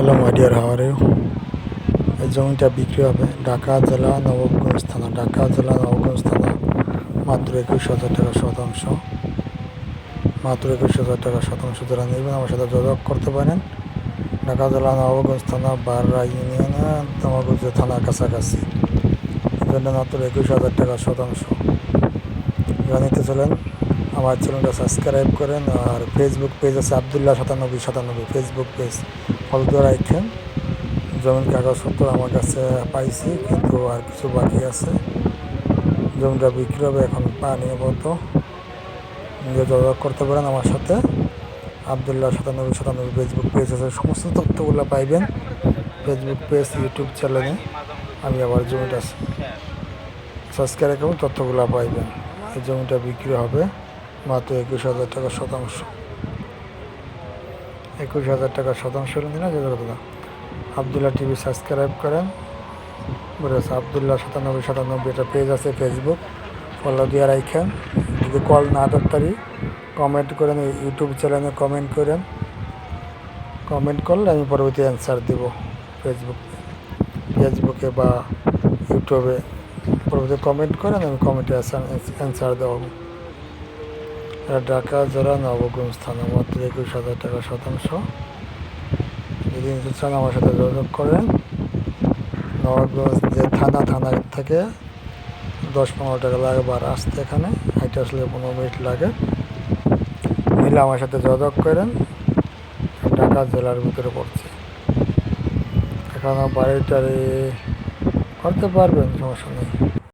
Hello my dear, how are you? এই জমিটা বিক্রি হবে ঢাকা জেলা নবাবগঞ্জ থানা। ঢাকা জেলা নবাবগঞ্জ থানা, মাত্র 21,000 টাকা শতাংশ। মাত্র 21,000 টাকা শতাংশ। যারা নেবেন আমার সাথে যোগাযোগ করতে পারেন। ঢাকা জেলা নবাবগঞ্জ থানা, বাররা ইউনিয়নে, নবাবগঞ্জ থানার কাছাকাছি। এই জন্য মাত্র 21,000 টাকা শতাংশ। যারা নিতে চলেন আমার চ্যানেলটা সাবস্ক্রাইব করেন। আর ফেসবুক পেজ আছে আবদুল্লাহ 9797, ফেসবুক পেজ ফলো দিয়ে রাখেন। জমির কাগজপত্র আমার কাছে পাইছি, কিন্তু আর কিছু বাকি আছে। জমিটা বিক্রি হবে, এখন পানি মতো নিজে যোগাযোগ করতে পারেন আমার সাথে। আবদুল্লাহ 9797 ফেসবুক পেজ আছে, সমস্ত তথ্যগুলো পাইবেন ফেসবুক পেজ, ইউটিউব চ্যানেলে। আমি আবার জমিটা সাবস্ক্রাইব করব, তথ্যগুলো পাইবেন। এই জমিটা বিক্রি হবে মাত্র 21,000 টাকা শতাংশ। 21,000 টাকা শতাংশ না যে আবদুল্লাহ টিভি সাবস্ক্রাইব করেন। বলেছে আবদুল্লাহ 9797, এটা পেজ আছে ফেসবুক, ফলো দিয়ে রাখেন। যদি কল না ধরতারি কমেন্ট করেন, ইউটিউব চ্যানেলে কমেন্ট করেন। কমেন্ট করলে আমি পরবর্তী অ্যান্সার দেব ফেসবুকে বা ইউটিউবে। পরবর্তী কমেন্ট করেন, আমি কমেন্টে অ্যান্সার দেবো। ঢাকা জেলা নবাবগঞ্জ থানা, মাত্র 21,000 টাকা শতাংশ। যদি নিতে চান আমার সাথে যোগাযোগ করেন। নবাবগঞ্জ যে থানা থেকে 10-15 টাকা লাগে বার আসতে, এখানে হাইটে আসলে 15 মিনিট লাগে। নিলে আমার সাথে যোগাযোগ করেন। ঢাকা জেলার ভিতরে পড়ছে। এখানে বাড়িটারি করতে পারবেন, সমস্যা নেই।